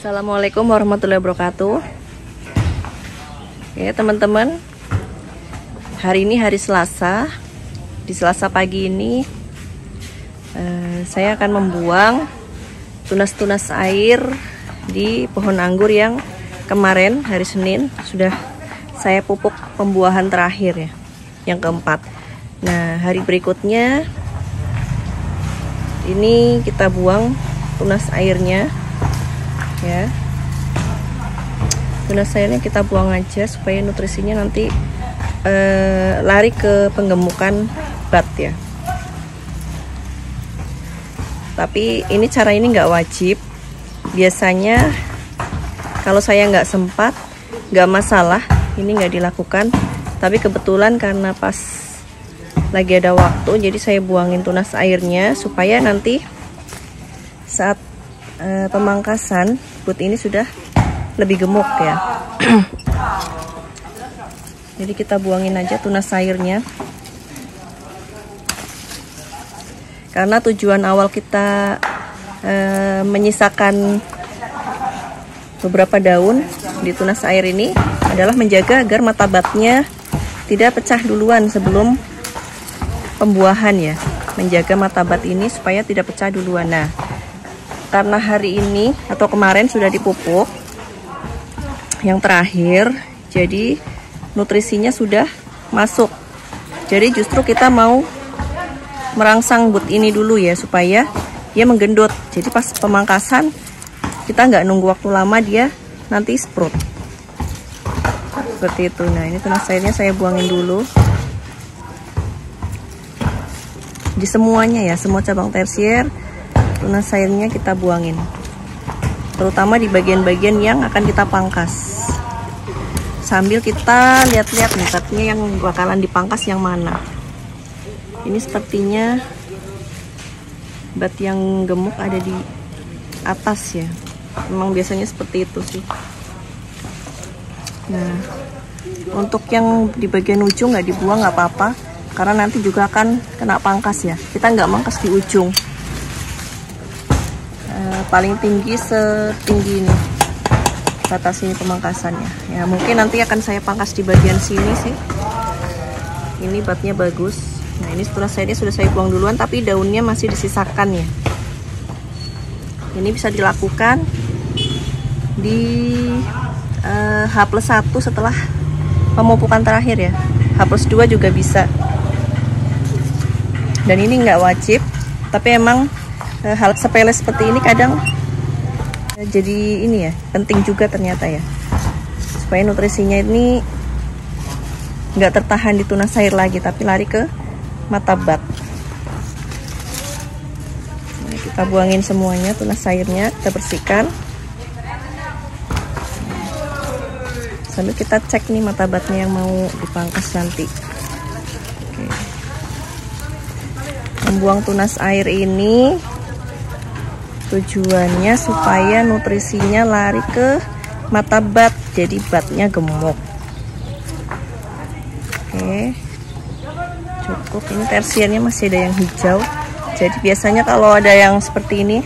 Assalamualaikum warahmatullahi wabarakatuh. Ya teman-teman, hari ini hari Selasa. Di Selasa pagi ini saya akan membuang tunas-tunas air di pohon anggur yang kemarin hari Senin sudah saya pupuk pembuahan terakhir ya, yang keempat. Nah, hari berikutnya ini kita buang tunas airnya ya. Tunas airnya kita buang aja supaya nutrisinya nanti lari ke penggemukan bat ya. Tapi ini cara ini nggak wajib. Biasanya kalau saya nggak sempat, nggak masalah, ini nggak dilakukan. Tapi kebetulan karena pas lagi ada waktu, jadi saya buangin tunas airnya supaya nanti saat pemangkasan but ini sudah lebih gemuk ya. Jadi kita buangin aja tunas airnya, karena tujuan awal kita menyisakan beberapa daun di tunas air ini adalah menjaga agar mata batnya tidak pecah duluan sebelum pembuahan ya, menjaga mata bat ini supaya tidak pecah duluan. Nah, karena hari ini atau kemarin sudah dipupuk yang terakhir, jadi nutrisinya sudah masuk. Jadi justru kita mau merangsang but ini dulu ya, supaya dia menggendut. Jadi pas pemangkasan kita nggak nunggu waktu lama, dia nanti sprout seperti itu. Nah, ini tunas airnya saya buangin dulu di semuanya ya, semua cabang tersier tunas airnya kita buangin, terutama di bagian-bagian yang akan kita pangkas. Sambil kita lihat-lihat nih batnya yang bakalan dipangkas yang mana. Ini sepertinya bat yang gemuk ada di atas ya, memang biasanya seperti itu sih. Nah, untuk yang di bagian ujung nggak dibuang nggak apa-apa, karena nanti juga akan kena pangkas ya. Kita nggak mangkas di ujung, paling tinggi setinggi ini batas ini pemangkasannya ya. Mungkin nanti akan saya pangkas di bagian sini sih. Ini batnya bagus. Nah, ini tunas airnya sudah saya buang duluan, tapi daunnya masih disisakan ya. Ini bisa dilakukan di H+1 setelah pemupukan terakhir ya. H+2 juga bisa. Dan ini nggak wajib, tapi emang hal sepele seperti ini kadang jadi ini ya, penting juga ternyata ya, supaya nutrisinya ini nggak tertahan di tunas air lagi, tapi lari ke mata bat. Nah, kita buangin semuanya tunas airnya, kita bersihkan sambil kita cek nih mata batnya yang mau dipangkas nanti. Oke. Membuang tunas air ini tujuannya supaya nutrisinya lari ke mata bat, jadi batnya gemuk. Oke, cukup. Ini tersiernya masih ada yang hijau, jadi biasanya kalau ada yang seperti ini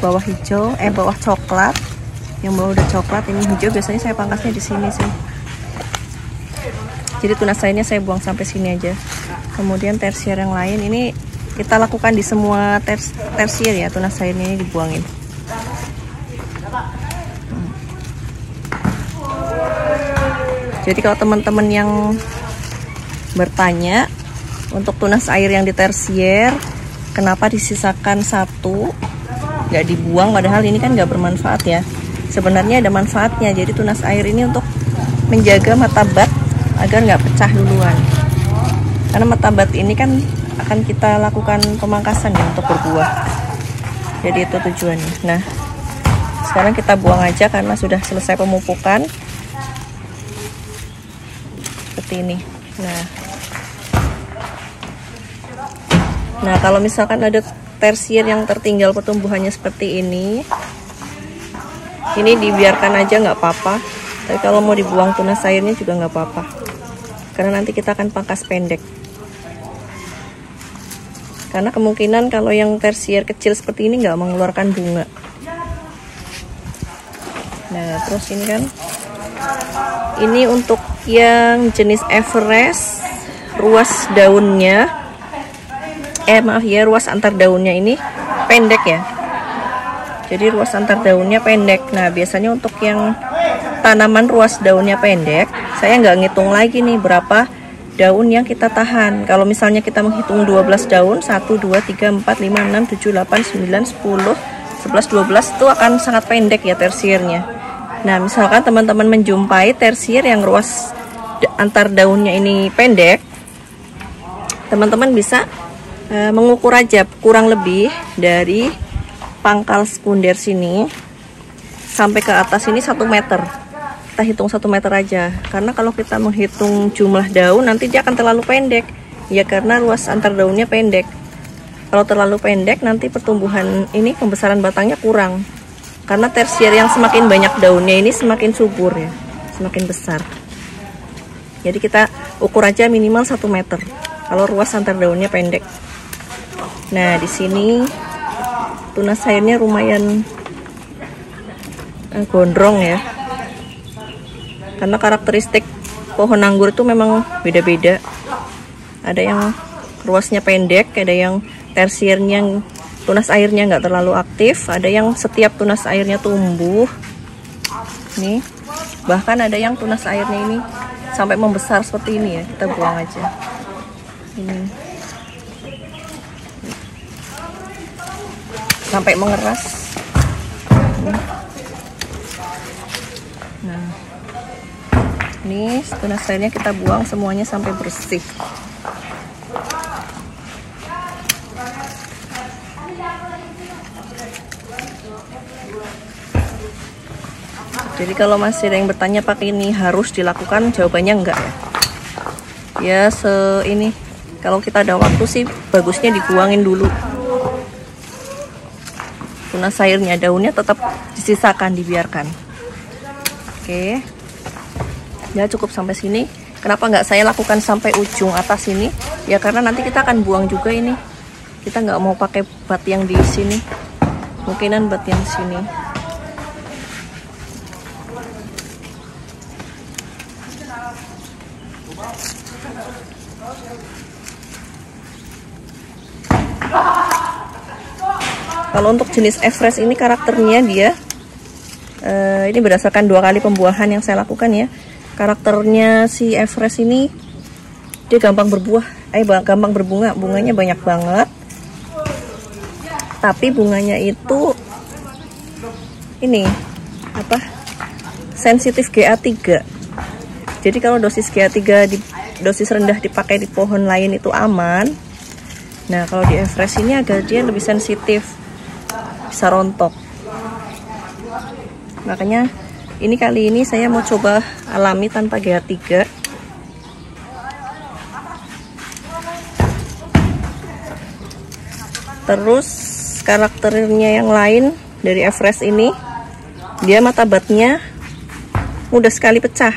bawah hijau, bawah coklat, yang bawah udah coklat, ini hijau, biasanya saya pangkasnya di sini sih. Jadi tunas airnya saya buang sampai sini aja. Kemudian tersier yang lain ini kita lakukan di semua tersier ya, tunas airnya ini dibuangin. Jadi kalau teman-teman yang bertanya untuk tunas air yang di tersier kenapa disisakan satu nggak dibuang, padahal ini kan nggak bermanfaat ya. Sebenarnya ada manfaatnya. Jadi tunas air ini untuk menjaga mata bat agar nggak pecah duluan, karena mata bat ini kan akan kita lakukan pemangkasan ya untuk berbuah. Jadi itu tujuannya. Nah, sekarang kita buang aja karena sudah selesai pemupukan seperti ini. Nah, kalau misalkan ada tersier yang tertinggal pertumbuhannya seperti ini, Ini dibiarkan aja nggak apa-apa, tapi kalau mau dibuang tunas airnya juga nggak apa-apa, karena nanti kita akan pangkas pendek. Karena kemungkinan kalau yang tersier kecil seperti ini nggak mengeluarkan bunga. Nah, terus ini kan, ini untuk yang jenis Everest, ruas daunnya, maaf ya, ruas antar daunnya ini pendek ya. Jadi ruas antar daunnya pendek. Nah, biasanya untuk yang tanaman ruas daunnya pendek, saya nggak ngitung lagi nih berapa daun yang kita tahan. Kalau misalnya kita menghitung 12 daun, 1, 2, 3, 4, 5, 6, 7, 8, 9, 10, 11, 12 itu akan sangat pendek ya tersiernya. Nah, misalkan teman-teman menjumpai tersier yang ruas antar daunnya ini pendek, teman-teman bisa mengukur aja kurang lebih dari pangkal sekunder sini sampai ke atas ini 1 meter. Kita hitung 1 meter aja, karena kalau kita menghitung jumlah daun nanti dia akan terlalu pendek ya, karena ruas antar daunnya pendek. Kalau terlalu pendek nanti pertumbuhan ini, pembesaran batangnya kurang, karena tersier yang semakin banyak daunnya ini semakin subur ya, semakin besar. Jadi kita ukur aja minimal 1 meter kalau ruas antar daunnya pendek. Nah, di sini tunas airnya lumayan gondrong ya, karena karakteristik pohon anggur itu memang beda-beda. Ada yang ruasnya pendek, ada yang tersiernya tunas airnya nggak terlalu aktif, ada yang setiap tunas airnya tumbuh nih, bahkan ada yang tunas airnya ini sampai membesar seperti ini ya. Kita buang aja ini sampai mengeras. Nah, ini tunas airnya kita buang semuanya sampai bersih. Jadi kalau masih ada yang bertanya pakai ini harus dilakukan, jawabannya enggak ya. Ya ini kalau kita ada waktu sih bagusnya dibuangin dulu tunas airnya, daunnya tetap disisakan, dibiarkan. Oke, ya cukup sampai sini. Kenapa nggak saya lakukan sampai ujung atas ini? Ya karena nanti kita akan buang juga ini. Kita nggak mau pakai bat yang di sini, mungkinan bat yang sini. Kalau untuk jenis Everest ini karakternya dia ini berdasarkan 2 kali pembuahan yang saya lakukan ya. Karakternya si Everest ini dia gampang berbuah, gampang berbunga, bunganya banyak banget. Tapi bunganya itu ini sensitif GA3. Jadi kalau dosis GA3 dosis rendah dipakai di pohon lain itu aman. Nah, kalau di Everest ini agak dia lebih sensitif, bisa rontok. Makanya ini kali ini saya mau coba alami tanpa GA3. Terus karakternya yang lain dari Everest ini, dia mata batnya mudah sekali pecah.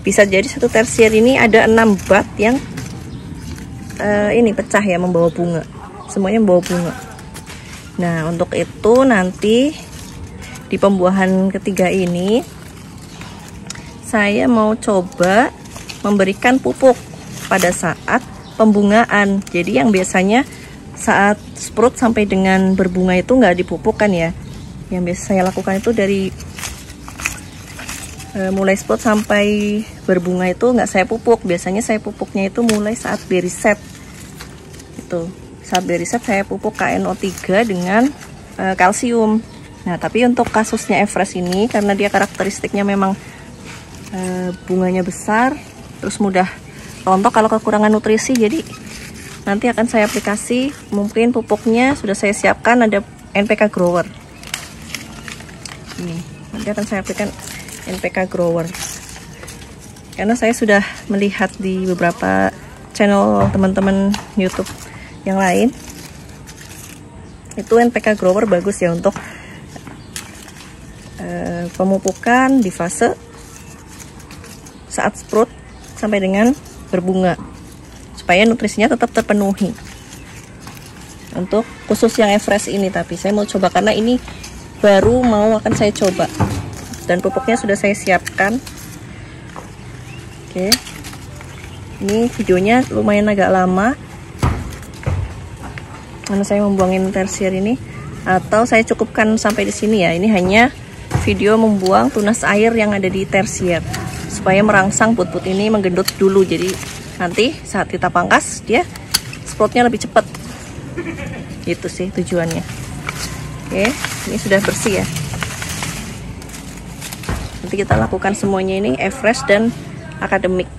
Bisa jadi satu tersier ini ada 6 bat yang ini pecah ya, membawa bunga. Semuanya membawa bunga. Nah, untuk itu nanti di pembuahan ketiga ini saya mau coba memberikan pupuk pada saat pembungaan. Jadi yang biasanya saat sprout sampai dengan berbunga itu nggak dipupukkan ya. Yang biasa saya lakukan itu dari mulai sprout sampai berbunga itu nggak saya pupuk. Biasanya saya pupuknya itu mulai saat beriset. Itu saat beriset saya pupuk KNO3 dengan kalsium. Nah, tapi untuk kasusnya Everest ini karena dia karakteristiknya memang bunganya besar, terus mudah rontok kalau kekurangan nutrisi, jadi nanti akan saya aplikasi. Mungkin pupuknya sudah saya siapkan, ada NPK Grower. Ini nanti akan saya aplikasikan NPK Grower. Karena saya sudah melihat di beberapa channel teman-teman YouTube yang lain, itu NPK Grower bagus ya untuk pemupukan di fase saat sprout sampai dengan berbunga, supaya nutrisinya tetap terpenuhi. Untuk khusus yang fresh ini, tapi saya mau coba karena ini baru mau akan saya coba, dan pupuknya sudah saya siapkan. Oke, ini videonya lumayan agak lama karena saya membuangin tersier ini, atau saya cukupkan sampai di sini ya. Ini hanya video membuang tunas air yang ada di tersier supaya merangsang put-put ini menggendut dulu, jadi nanti saat kita pangkas dia sproutnya lebih cepat. Itu sih tujuannya. Oke, ini sudah bersih ya. Nanti kita lakukan semuanya ini fresh dan akademik.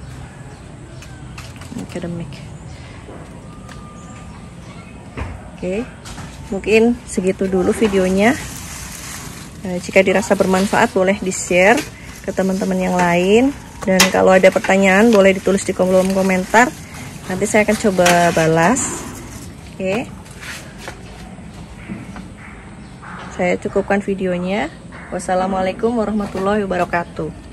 Oke, mungkin segitu dulu videonya. Jika dirasa bermanfaat boleh di-share ke teman-teman yang lain, dan kalau ada pertanyaan boleh ditulis di kolom komentar, nanti saya akan coba balas. Oke, saya cukupkan videonya. Wassalamualaikum warahmatullahi wabarakatuh.